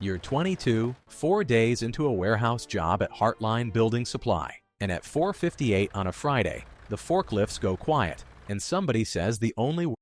You're 22, 4 days into a warehouse job at Heartline Building Supply, and at 4:58 on a Friday, the forklifts go quiet, and somebody says the only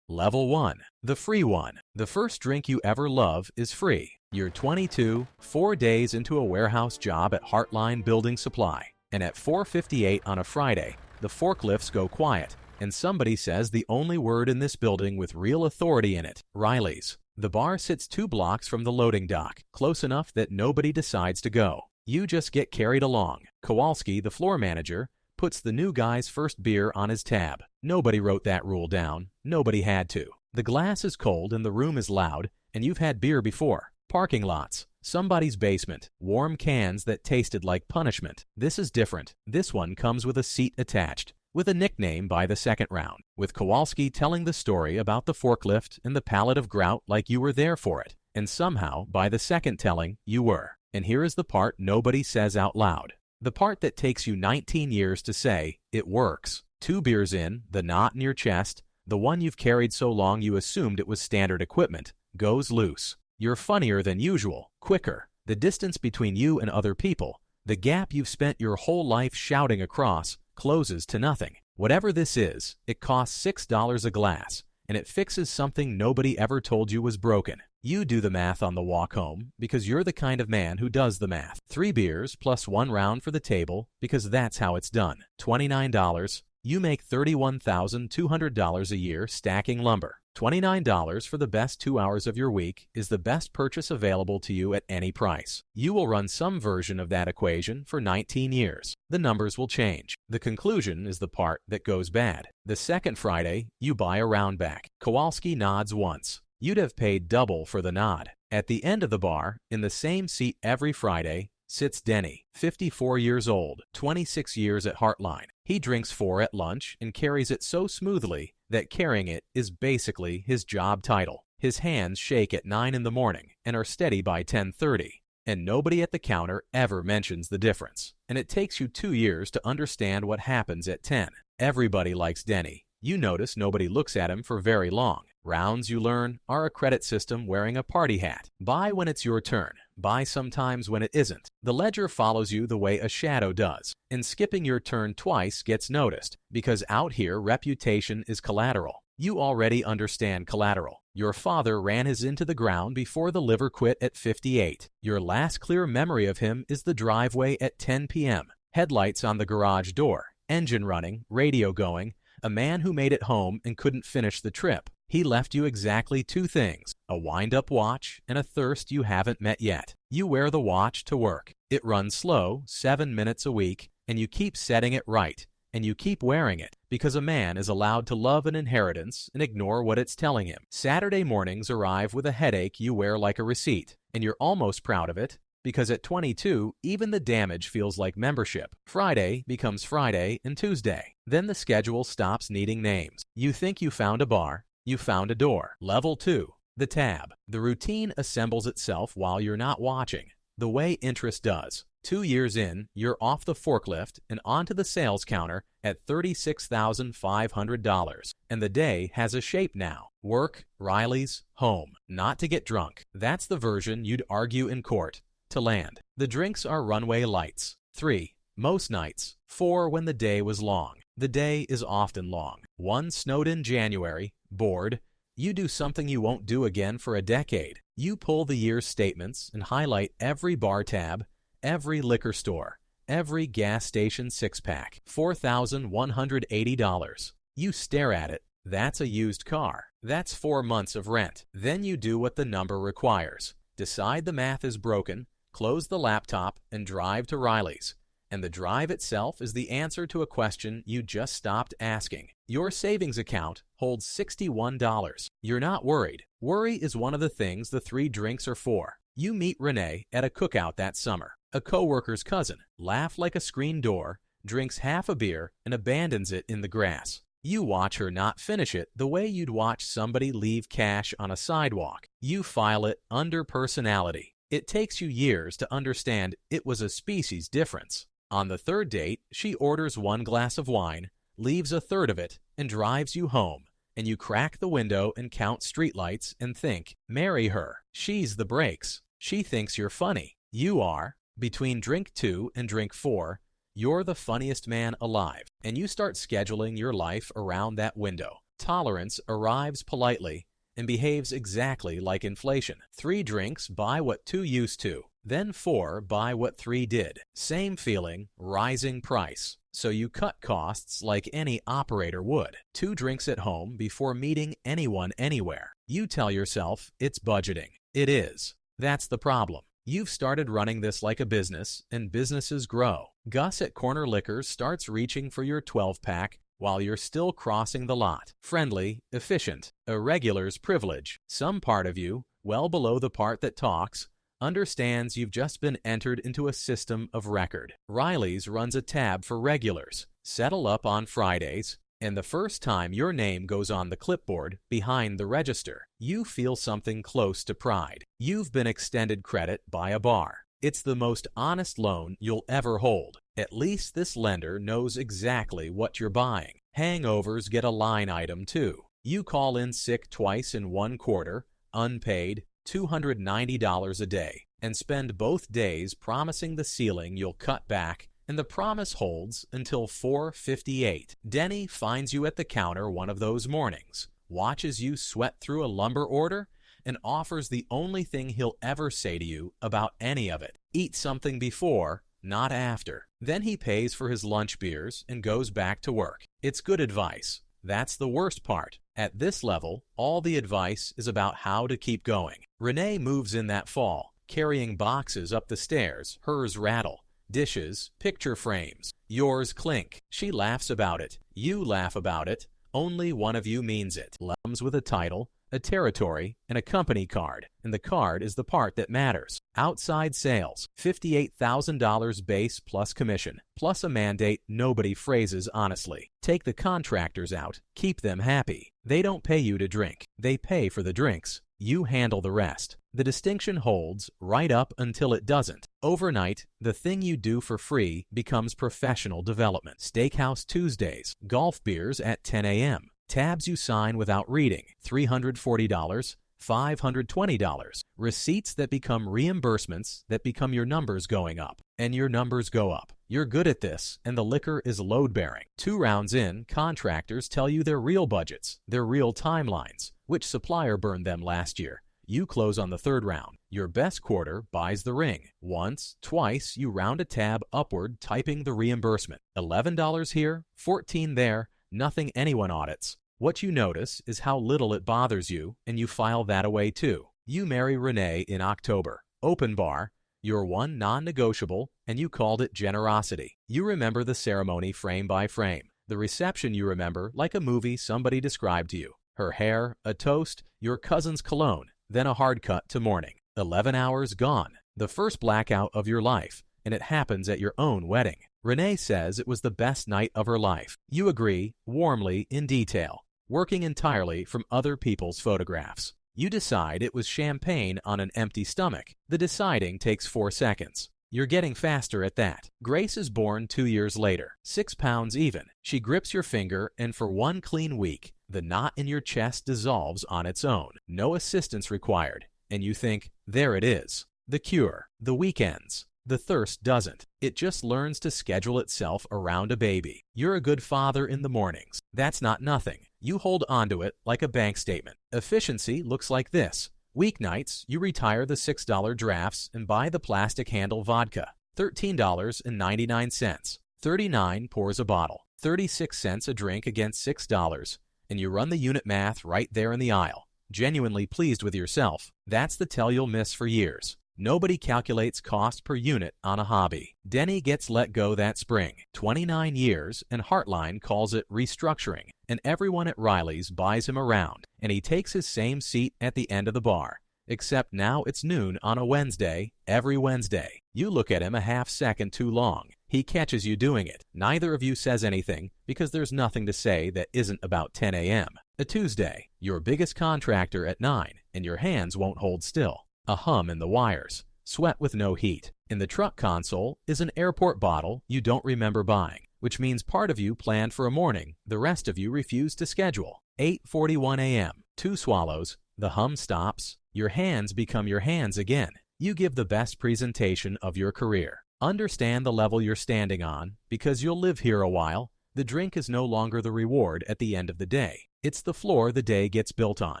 Level 1. The free one. The first drink you ever love is free. You're 22, 4 days into a warehouse job at Heartline Building Supply, and at 4:58 on a Friday, the forklifts go quiet, and somebody says the only word in this building with real authority in it, Riley's. The bar sits 2 blocks from the loading dock, close enough that nobody decides to go. You just get carried along. Kowalski, the floor manager, puts the new guy's first beer on his tab. Nobody wrote that rule down. Nobody had to. The glass is cold and the room is loud, and you've had beer before. Parking lots. Somebody's basement. Warm cans that tasted like punishment. This is different. This one comes with a seat attached, with a nickname by the second round, with Kowalski telling the story about the forklift and the pallet of grout like you were there for it, and somehow, by the second telling, you were. And here is the part nobody says out loud. The part that takes you 19 years to say, it works. 2 beers in, the knot in your chest, the one you've carried so long you assumed it was standard equipment, goes loose. You're funnier than usual, quicker. The distance between you and other people, the gap you've spent your whole life shouting across, closes to nothing. Whatever this is, it costs $6 a glass, and it fixes something nobody ever told you was broken. You do the math on the walk home because you're the kind of man who does the math. 3 beers plus 1 round for the table because that's how it's done. $29. You make $31,200 a year stacking lumber. $29 for the best 2 hours of your week is the best purchase available to you at any price. You will run some version of that equation for 19 years. The numbers will change. The conclusion is the part that goes bad. The second Friday, you buy a round back. Kowalski nods once. You'd have paid double for the nod. At the end of the bar, in the same seat every Friday, sits Denny, 54 years old, 26 years at Heartline. He drinks 4 at lunch and carries it so smoothly that carrying it is basically his job title. His hands shake at 9 in the morning and are steady by 10:30, and nobody at the counter ever mentions the difference. And it takes you 2 years to understand what happens at 10. Everybody likes Denny. You notice nobody looks at him for very long. Rounds, you learn, are a credit system wearing a party hat. Buy when it's your turn. Buy sometimes when it isn't. The ledger follows you the way a shadow does. And skipping your turn twice gets noticed, because out here reputation is collateral. You already understand collateral. Your father ran his into the ground before the liver quit at 58. Your last clear memory of him is the driveway at 10 p.m. Headlights on the garage door, engine running, radio going, a man who made it home and couldn't finish the trip. He left you exactly 2 things, a wind-up watch and a thirst you haven't met yet. You wear the watch to work. It runs slow, 7 minutes a week, and you keep setting it right, and you keep wearing it, because a man is allowed to love an inheritance and ignore what it's telling him. Saturday mornings arrive with a headache you wear like a receipt, and you're almost proud of it, because at 22, even the damage feels like membership. Friday becomes Friday and Tuesday. Then the schedule stops needing names. You think you found a bar. You found a door. Level 2. The tab. The routine assembles itself while you're not watching, the way interest does. 2 years in, you're off the forklift and onto the sales counter at $36,500. And the day has a shape now. Work, Riley's, home. Not to get drunk. That's the version you'd argue in court. To land. The drinks are runway lights. 3. Most nights. 4 when the day was long. The day is often long. 1 snowed in January. Bored. You do something you won't do again for a decade. You pull the year's statements and highlight every bar tab, every liquor store, every gas station 6-pack. $4,180. You stare at it. That's a used car. That's 4 months of rent. Then you do what the number requires. Decide the math is broken, close the laptop, and drive to Riley's. And the drive itself is the answer to a question you just stopped asking. Your savings account holds $61. You're not worried. Worry is one of the things the 3 drinks are for. You meet Renee at a cookout that summer, a coworker's cousin, laugh like a screen door, drinks half a beer, and abandons it in the grass. You watch her not finish it the way you'd watch somebody leave cash on a sidewalk. You file it under personality. It takes you years to understand it was a species difference. On the 3rd date, she orders 1 glass of wine, leaves a third of it, and drives you home. And you crack the window and count streetlights and think, marry her. She's the brakes. She thinks you're funny. You are. Between drink 2 and drink 4, you're the funniest man alive, and you start scheduling your life around that window. Tolerance arrives politely and behaves exactly like inflation. 3 drinks buy what 2 used to. Then 4 buy what 3 did. Same feeling, rising price. So you cut costs like any operator would. 2 drinks at home before meeting anyone anywhere. You tell yourself it's budgeting. It is. That's the problem. You've started running this like a business, and businesses grow. Gus at Corner Liquors starts reaching for your 12-pack while you're still crossing the lot. Friendly, efficient, a regular's privilege. Some part of you, well below the part that talks, understands you've just been entered into a system of record. Riley's runs a tab for regulars. Settle up on Fridays, and the first time your name goes on the clipboard behind the register, you feel something close to pride. You've been extended credit by a bar. It's the most honest loan you'll ever hold. At least this lender knows exactly what you're buying. Hangovers get a line item too. You call in sick twice in 1 quarter, unpaid, $290 a day, and spend both days promising the ceiling you'll cut back, and the promise holds until 4:58. Denny finds you at the counter one of those mornings, watches you sweat through a lumber order, and offers the only thing he'll ever say to you about any of it. Eat something before, not after. Then he pays for his lunch beers and goes back to work. It's good advice. That's the worst part. At this level, all the advice is about how to keep going. Renee moves in that fall, carrying boxes up the stairs. Hers rattle. Dishes, picture frames. Yours clink. She laughs about it. You laugh about it. Only one of you means it. Comes with a title, a territory, and a company card. And the card is the part that matters. Outside sales, $58,000 base plus commission, plus a mandate nobody phrases honestly. Take the contractors out. Keep them happy. They don't pay you to drink. They pay for the drinks. You handle the rest. The distinction holds right up until it doesn't. Overnight, the thing you do for free becomes professional development. Steakhouse Tuesdays, golf beers at 10 a.m. Tabs you sign without reading, $340, $520. Receipts that become reimbursements that become your numbers going up. And your numbers go up. You're good at this, and the liquor is load-bearing. 2 rounds in, contractors tell you their real budgets, their real timelines, which supplier burned them last year. You close on the 3rd round. Your best quarter buys the ring. Once, twice, you round a tab upward, typing the reimbursement. $11 here, $14 there, nothing anyone audits. What you notice is how little it bothers you, and you file that away too. You marry Renee in October. Open bar. Your one non-negotiable, and you called it generosity. You remember the ceremony frame by frame. The reception you remember like a movie somebody described to you. Her hair, a toast, your cousin's cologne, then a hard cut to morning. 11 hours gone. The first blackout of your life, and it happens at your own wedding. Renee says it was the best night of her life. You agree, warmly, in detail, working entirely from other people's photographs. You decide it was champagne on an empty stomach. The deciding takes 4 seconds. You're getting faster at that. Grace is born 2 years later, 6 pounds even. She grips your finger, and for 1 clean week, the knot in your chest dissolves on its own. No assistance required. And you think, there it is. The cure. The weekends. The thirst doesn't. It just learns to schedule itself around a baby. You're a good father in the mornings. That's not nothing. You hold onto it like a bank statement. Efficiency looks like this. Weeknights, you retire the $6 drafts and buy the plastic handle vodka. $13.99. $39 pours a bottle. 36 cents a drink against $6. And you run the unit math right there in the aisle. Genuinely pleased with yourself. That's the tell you'll miss for years. Nobody calculates cost per unit on a hobby. Denny gets let go that spring, 29 years, and Heartline calls it restructuring, and everyone at Riley's buys him around, and he takes his same seat at the end of the bar, except now it's noon on a Wednesday, every Wednesday. You look at him a half second too long. He catches you doing it. Neither of you says anything because there's nothing to say that isn't about 10 a.m. A Tuesday, your biggest contractor at 9, and your hands won't hold still. A hum in the wires. Sweat with no heat. In the truck console is an airport bottle you don't remember buying, which means part of you planned for a morning, the rest of you refuse to schedule. 8:41 a.m. 2 swallows. The hum stops. Your hands become your hands again. You give the best presentation of your career. Understand the level you're standing on, because you'll live here a while. The drink is no longer the reward at the end of the day. It's the floor the day gets built on.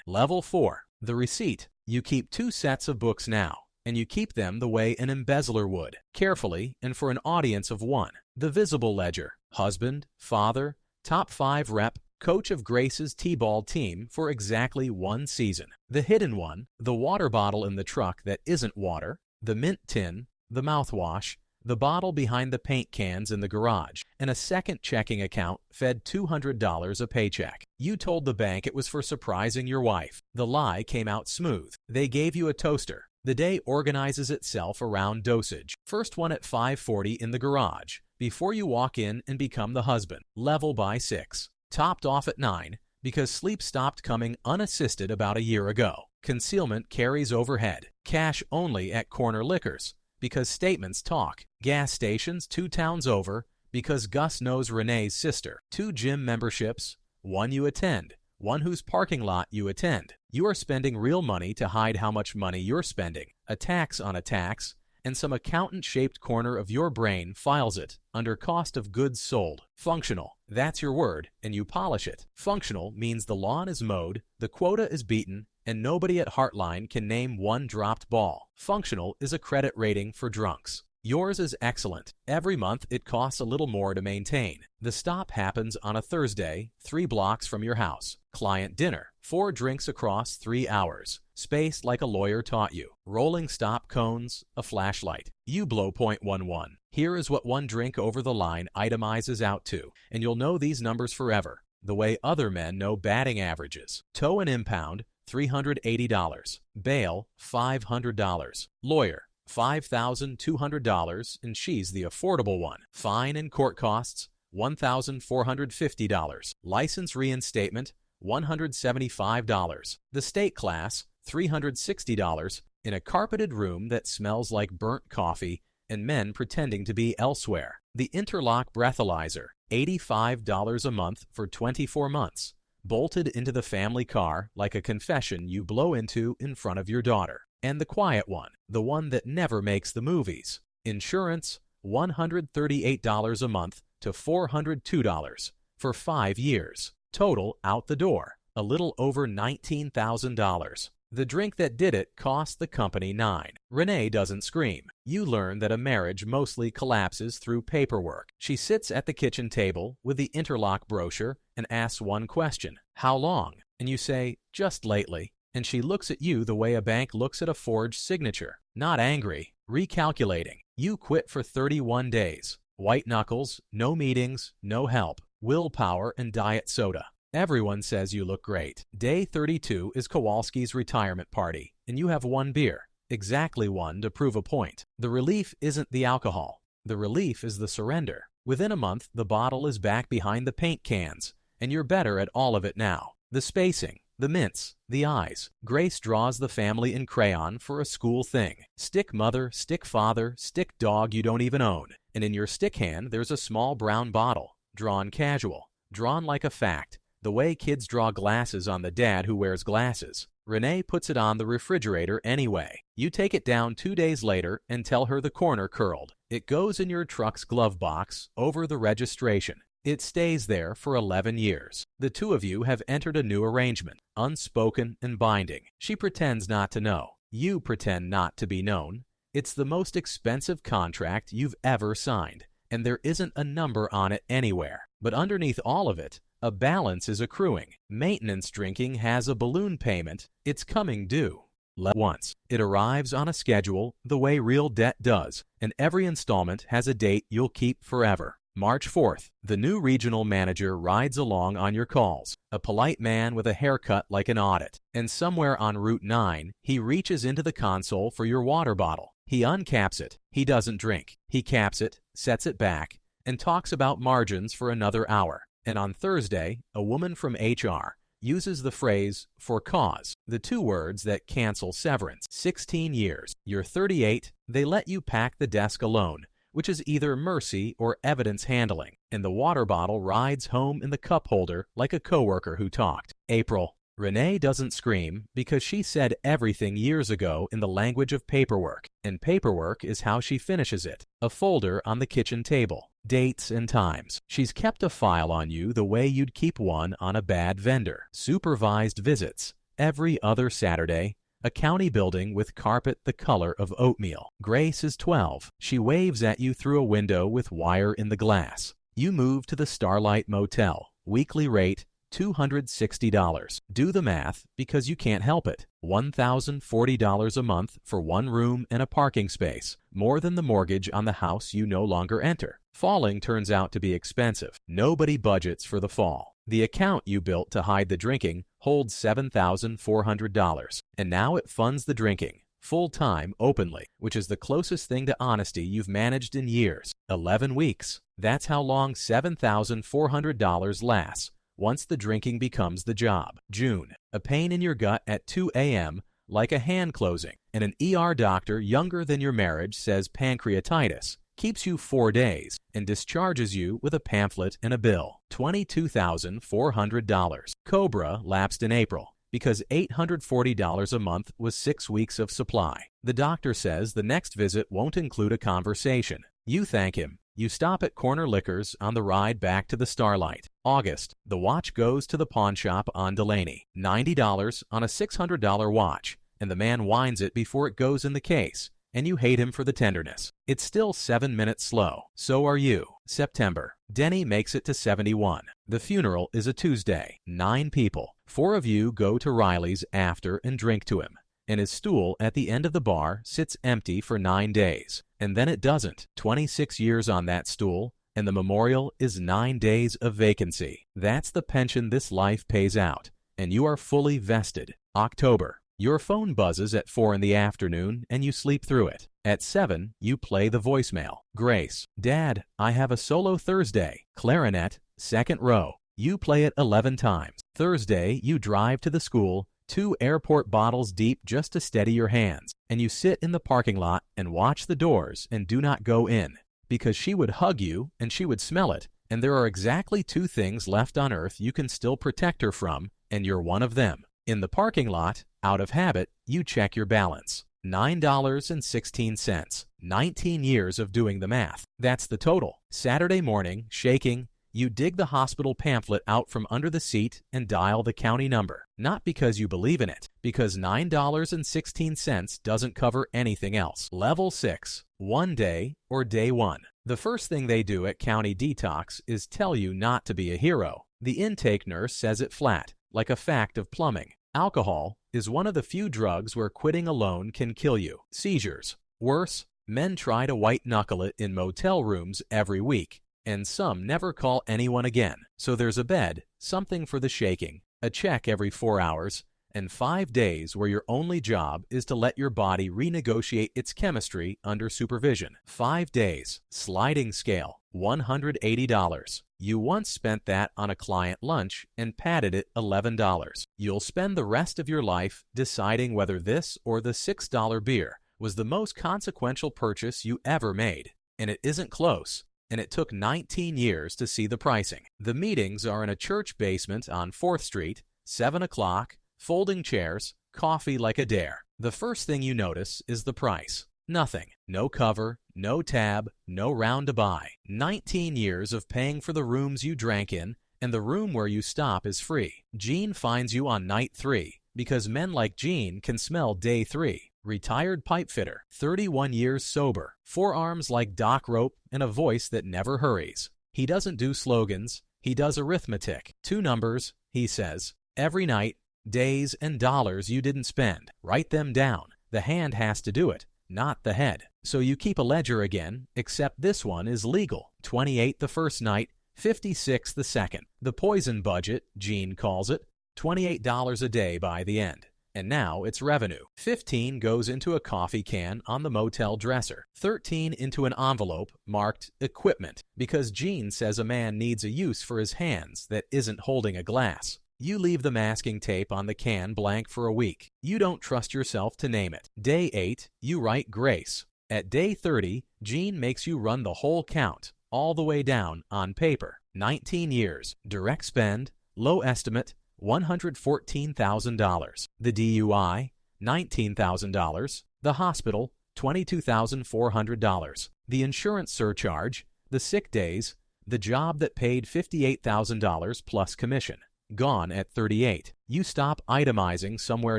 Level 4. The receipt. You keep 2 sets of books now, and you keep them the way an embezzler would, carefully and for an audience of 1. The visible ledger. Husband, father, top 5 rep, coach of Grace's T-ball team for exactly 1 season. The hidden one. The water bottle in the truck that isn't water, the mint tin, the mouthwash, the bottle behind the paint cans in the garage, and a second checking account fed $200 a paycheck. You told the bank it was for surprising your wife. The lie came out smooth. They gave you a toaster. The day organizes itself around dosage. First one at 5:40 in the garage, before you walk in and become the husband. Level by 6. Topped off at 9, because sleep stopped coming unassisted about a year ago. Concealment carries overhead. Cash only at corner liquors, because statements talk. Gas stations 2 towns over, because Gus knows Renee's sister. 2 gym memberships, 1 you attend, 1 whose parking lot you attend. You are spending real money to hide how much money you're spending. A tax on a tax, and some accountant-shaped corner of your brain files it under cost of goods sold. Functional. That's your word, and you polish it. Functional means the lawn is mowed, the quota is beaten, and nobody at Heartline can name 1 dropped ball. Functional is a credit rating for drunks. Yours is excellent. Every month it costs a little more to maintain. The stop happens on a Thursday, 3 blocks from your house. Client dinner, 4 drinks across 3 hours. Spaced like a lawyer taught you. Rolling stop cones, a flashlight. You blow .11. Here is what 1 drink over the line itemizes out to, and you'll know these numbers forever, the way other men know batting averages. Tow and impound, $380. Bail, $500. Lawyer, $5,200, and she's the affordable one. Fine and court costs, $1,450. License reinstatement, $175. The state class, $360, in a carpeted room that smells like burnt coffee and men pretending to be elsewhere. The interlock breathalyzer, $85 a month for 24 months. Bolted into the family car like a confession you blow into in front of your daughter. And the quiet one, the one that never makes the movies. Insurance, $138 a month to $402 for 5 years. Total out the door, a little over $19,000. The drink that did it cost the company $9. Renee doesn't scream. You learn that a marriage mostly collapses through paperwork. She sits at the kitchen table with the interlock brochure and asks 1 question. How long? And you say, just lately. And she looks at you the way a bank looks at a forged signature. Not angry, recalculating. You quit for 31 days. White knuckles, no meetings, no help, willpower, and diet soda. Everyone says you look great. Day 32 is Kowalski's retirement party, and you have 1 beer, exactly 1 to prove a point. The relief isn't the alcohol. The relief is the surrender. Within a month, the bottle is back behind the paint cans, and you're better at all of it now. The spacing, the mints, the eyes. Grace draws the family in crayon for a school thing. Stick mother, stick father, stick dog you don't even own. And in your stick hand, there's a small brown bottle, drawn casual, drawn like a fact, the way kids draw glasses on the dad who wears glasses. Renee puts it on the refrigerator anyway. You take it down 2 days later and tell her the corner curled. It goes in your truck's glove box over the registration. It stays there for 11 years. The 2 of you have entered a new arrangement, unspoken and binding. She pretends not to know. You pretend not to be known. It's the most expensive contract you've ever signed, and there isn't a number on it anywhere. But underneath all of it, a balance is accruing. Maintenance drinking has a balloon payment. It's coming due. Once. It arrives on a schedule the way real debt does, and every installment has a date you'll keep forever. March 4th, the new regional manager rides along on your calls, a polite man with a haircut like an audit, and somewhere on Route 9, he reaches into the console for your water bottle. He uncaps it. He doesn't drink. He caps it, sets it back, and talks about margins for another hour. And on Thursday, a woman from HR uses the phrase, for cause, the 2 words that cancel severance. 16 years. You're 38. They let you pack the desk alone, which is either mercy or evidence handling, and the water bottle rides home in the cup holder like a coworker who talked. April. Renee doesn't scream because she said everything years ago in the language of paperwork, and paperwork is how she finishes it. A folder on the kitchen table, dates and times. She's kept a file on you the way you'd keep one on a bad vendor. Supervised visits, every other Saturday. A county building with carpet the color of oatmeal. Grace is 12. She waves at you through a window with wire in the glass. You move to the Starlight Motel. Weekly rate, $260. Do the math because you can't help it. $1,040 a month for one room and a parking space. More than the mortgage on the house you no longer enter. Falling turns out to be expensive. Nobody budgets for the fall. The account you built to hide the drinking holds $7,400, and now it funds the drinking, full-time, openly, which is the closest thing to honesty you've managed in years. 11 weeks. That's how long $7,400 lasts, once the drinking becomes the job. June. A pain in your gut at 2 a.m., like a hand closing, and an ER doctor younger than your marriage says pancreatitis. Keeps you 4 days and discharges you with a pamphlet and a bill. $22,400. Cobra lapsed in April because $840 a month was 6 weeks of supply. The doctor says the next visit won't include a conversation. You thank him. You stop at Corner Liquors on the ride back to the Starlight. August. The watch goes to the pawn shop on Delaney. $90 on a $600 watch, and the man winds it before it goes in the case. And you hate him for the tenderness. It's still 7 minutes slow. So are you. September. Denny makes it to 71. The funeral is a Tuesday. 9 people. 4 of you go to Riley's after and drink to him. And his stool at the end of the bar sits empty for 9 days. And then it doesn't. 26 years on that stool, and the memorial is 9 days of vacancy. That's the pension this life pays out. And you are fully vested. October. Your phone buzzes at 4 in the afternoon and you sleep through it. At 7, you play the voicemail. Grace. Dad, I have a solo Thursday. Clarinet, second row. You play it 11 times. Thursday, you drive to the school, 2 airport bottles deep just to steady your hands, and you sit in the parking lot and watch the doors and do not go in, because she would hug you and she would smell it, and there are exactly 2 things left on earth you can still protect her from, and you're one of them. In the parking lot, out of habit, you check your balance. $9.16. 19 years of doing the math. That's the total. Saturday morning, shaking, you dig the hospital pamphlet out from under the seat and dial the county number. Not because you believe in it, because $9.16 doesn't cover anything else. Level 6. One day or day 1. The first thing they do at County Detox is tell you not to be a hero. The intake nurse says it flat, like a fact of plumbing. Alcohol is one of the few drugs where quitting alone can kill you. Seizures. Worse, men try to white-knuckle it in motel rooms every week, and some never call anyone again. So there's a bed, something for the shaking, a check every 4 hours, and 5 days where your only job is to let your body renegotiate its chemistry under supervision. 5 days. Sliding scale. $180. You once spent that on a client lunch and padded it $11. You'll spend the rest of your life deciding whether this or the $6 beer was the most consequential purchase you ever made. And it isn't close. And it took 19 years to see the pricing. The meetings are in a church basement on 4th Street, 7 o'clock, folding chairs, coffee like a dare. The first thing you notice is the price. Nothing. No cover, no tab, no round to buy. 19 years of paying for the rooms you drank in, and the room where you stop is free. Gene finds you on night 3, because men like Gene can smell day 3. Retired pipe fitter, 31 years sober, forearms like dock rope and a voice that never hurries. He doesn't do slogans, he does arithmetic. 2 numbers, he says, every night, days and dollars you didn't spend. Write them down. The hand has to do it, not the head. So you keep a ledger again, except this one is legal. 28 the first night, 56 the second. The poison budget, Gene calls it, $28 a day by the end. And now it's revenue. 15 goes into a coffee can on the motel dresser. 13 into an envelope marked equipment, because Gene says a man needs a use for his hands that isn't holding a glass. You leave the masking tape on the can blank for a week. You don't trust yourself to name it. Day 8, you write Grace. At day 30, Gene makes you run the whole count, all the way down on paper. 19 years, direct spend, low estimate, $114,000. The DUI, $19,000. The hospital, $22,400. The insurance surcharge, the sick days, the job that paid $58,000 plus commission, gone at 38. You stop itemizing somewhere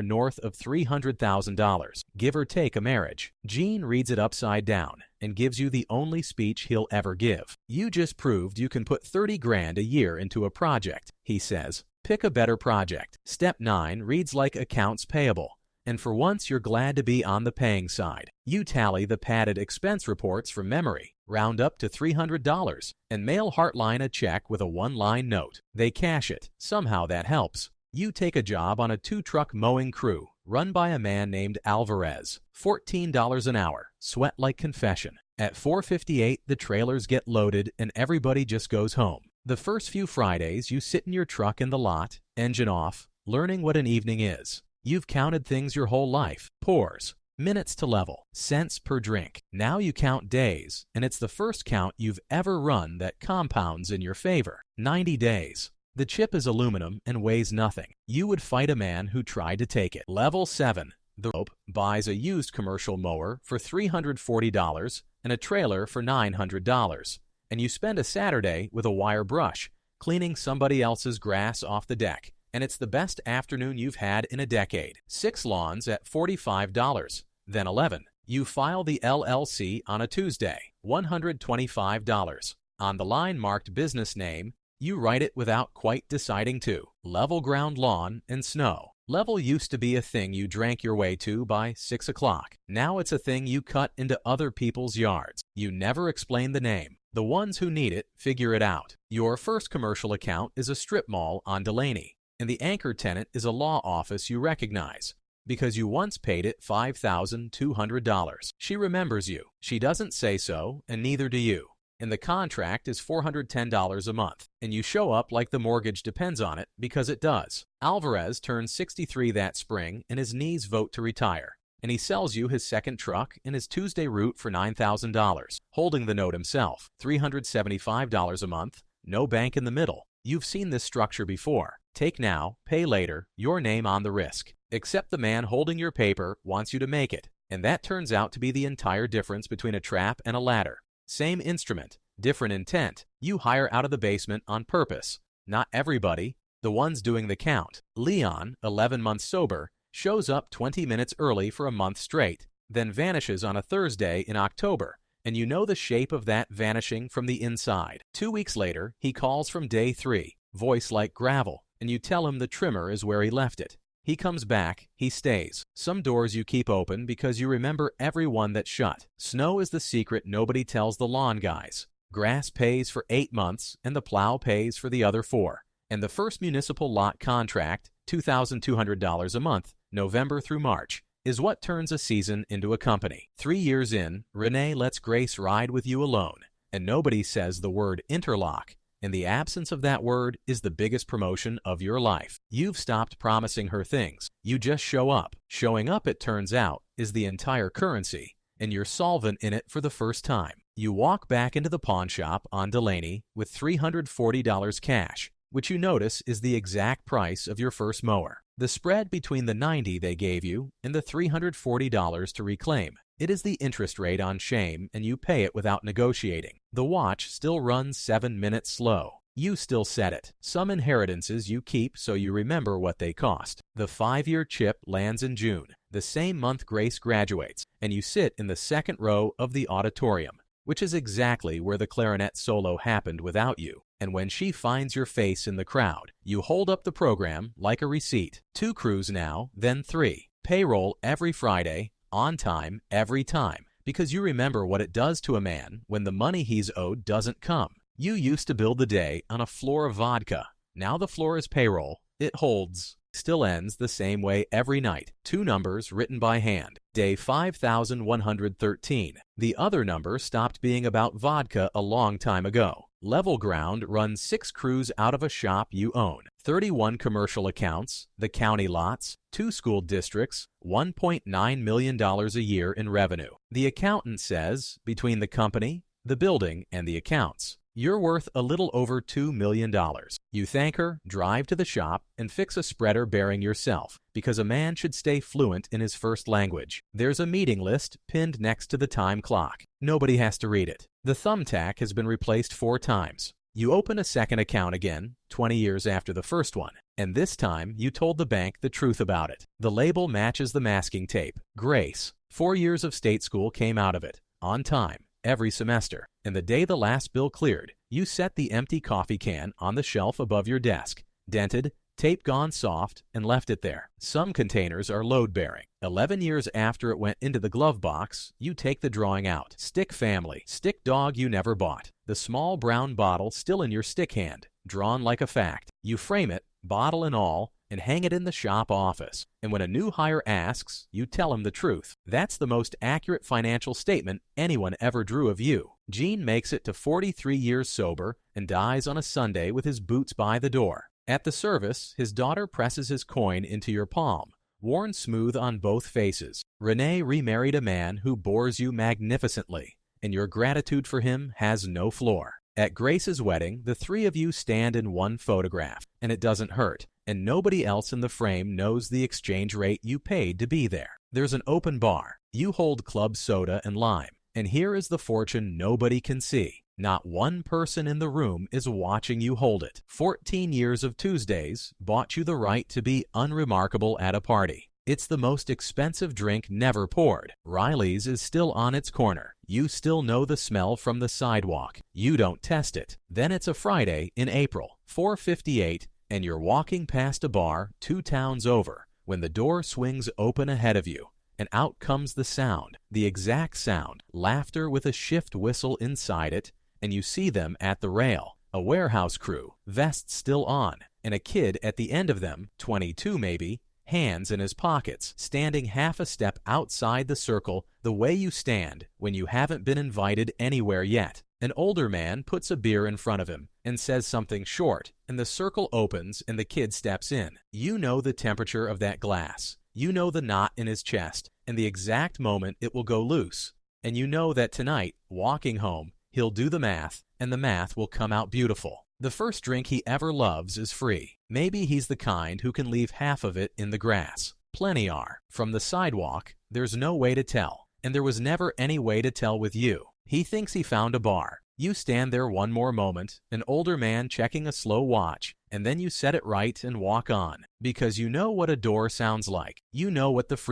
north of $300,000, give or take a marriage. Gene reads it upside down and gives you the only speech he'll ever give. You just proved you can put 30 grand a year into a project, he says. Pick a better project. Step 9 reads like accounts payable, and for once you're glad to be on the paying side. You tally the padded expense reports from memory, round up to $300, and mail Heartline a check with a one-line note. They cash it. Somehow that helps. You take a job on a 2-truck mowing crew run by a man named Alvarez. $14 an hour. Sweat like confession. At 4:58, the trailers get loaded and everybody just goes home. The first few Fridays, you sit in your truck in the lot, engine off, learning what an evening is. You've counted things your whole life. Pours, minutes to level, cents per drink. Now you count days, and it's the first count you've ever run that compounds in your favor. 90 days. The chip is aluminum and weighs nothing. You would fight a man who tried to take it. Level 7. The rope buys a used commercial mower for $340 and a trailer for $900. And you spend a Saturday with a wire brush, cleaning somebody else's grass off the deck. And it's the best afternoon you've had in a decade. 6 lawns at $45. Then 11. You file the LLC on a Tuesday. $125. On the line marked business name, you write it without quite deciding to. Level ground lawn and snow. Level used to be a thing you drank your way to by 6 o'clock. Now it's a thing you cut into other people's yards. You never explain the name. The ones who need it figure it out. Your first commercial account is a strip mall on Delaney, and the anchor tenant is a law office you recognize because you once paid it $5,200. She remembers you. She doesn't say so, and neither do you. And the contract is $410 a month, and you show up like the mortgage depends on it because it does. Alvarez turns 63 that spring, and his knees vote to retire. And he sells you his second truck and his Tuesday route for $9,000, holding the note himself. $375 a month, no bank in the middle. You've seen this structure before. Take now, pay later, your name on the risk. Except the man holding your paper wants you to make it, and that turns out to be the entire difference between a trap and a ladder. Same instrument, different intent. You hire out of the basement on purpose. Not everybody, the ones doing the count. Leon, 11 months sober, shows up 20 minutes early for a month straight, then vanishes on a Thursday in October, and you know the shape of that vanishing from the inside. 2 weeks later, he calls from day 3, voice like gravel, and you tell him the trimmer is where he left it. He comes back, he stays. Some doors you keep open because you remember every one that's shut. Snow is the secret nobody tells the lawn guys. Grass pays for 8 months, and the plow pays for the other 4. And the first municipal lot contract, $2,200 a month, November through March, is what turns a season into a company. 3 years in, Renee lets Grace ride with you alone, and nobody says the word interlock. And the absence of that word is the biggest promotion of your life. You've stopped promising her things. You just show up. Showing up, it turns out, is the entire currency, and you're solvent in it for the first time. You walk back into the pawn shop on Delaney with $340 cash, which you notice is the exact price of your first mower. The spread between the $90 they gave you and the $340 to reclaim. It is the interest rate on shame, and you pay it without negotiating. The watch still runs 7 minutes slow. You still set it. Some inheritances you keep so you remember what they cost. The 5-year chip lands in June, the same month Grace graduates, and you sit in the second row of the auditorium, which is exactly where the clarinet solo happened without you. And when she finds your face in the crowd, you hold up the program like a receipt. 2 crews now, then 3. Payroll every Friday, on time, every time, because you remember what it does to a man when the money he's owed doesn't come. You used to build the day on a floor of vodka. Now the floor is payroll. It holds. Still ends the same way every night. 2 numbers written by hand. Day 5113. The other number stopped being about vodka a long time ago. Level Ground runs 6 crews out of a shop you own. 31 commercial accounts, the county lots, 2 school districts, $1.9 million a year in revenue. The accountant says, between the company, the building, and the accounts, You're worth a little over $2 million. You thank her, drive to the shop, and fix a spreader bearing yourself, because a man should stay fluent in his first language. There's a meeting list pinned next to the time clock. Nobody has to read it. The thumbtack has been replaced 4 times. You open a second account again, 20 years after the first one, and this time you told the bank the truth about it. The label matches the masking tape. Grace. 4 years of state school came out of it, on time, every semester. And the day the last bill cleared, you set the empty coffee can on the shelf above your desk, dented, tape gone soft, and left it there. Some containers are load-bearing. 11 years after it went into the glove box, you take the drawing out. Stick family, stick dog you never bought. The small brown bottle still in your stick hand, drawn like a fact. You frame it, bottle and all, and hang it in the shop office. And when a new hire asks, you tell him the truth. That's the most accurate financial statement anyone ever drew of you. Gene makes it to 43 years sober and dies on a Sunday with his boots by the door. At the service, his daughter presses his coin into your palm, worn smooth on both faces. Renee remarried a man who bores you magnificently, and your gratitude for him has no floor. At Grace's wedding, the 3 of you stand in one photograph, and it doesn't hurt, and nobody else in the frame knows the exchange rate you paid to be there. There's an open bar. You hold club soda and lime, and here is the fortune nobody can see. Not one person in the room is watching you hold it. 14 years of Tuesdays bought you the right to be unremarkable at a party. It's the most expensive drink never poured. Riley's is still on its corner. You still know the smell from the sidewalk. You don't test it. Then it's a Friday in April, 4:58, and you're walking past a bar 2 towns over when the door swings open ahead of you, and out comes the sound, the exact sound, laughter with a shift whistle inside it, and you see them at the rail, a warehouse crew, vests still on, and a kid at the end of them, 22 maybe, hands in his pockets, standing half a step outside the circle the way you stand when you haven't been invited anywhere yet. An older man puts a beer in front of him and says something short, and the circle opens and the kid steps in. You know the temperature of that glass. You know the knot in his chest and the exact moment it will go loose. And you know that tonight, walking home, he'll do the math, and the math will come out beautiful. The first drink he ever loves is free. Maybe he's the kind who can leave half of it in the grass. Plenty are. From the sidewalk, there's no way to tell, and there was never any way to tell with you. He thinks he found a bar. You stand there one more moment, an older man checking a slow watch, and then you set it right and walk on, because you know what a door sounds like. You know what the free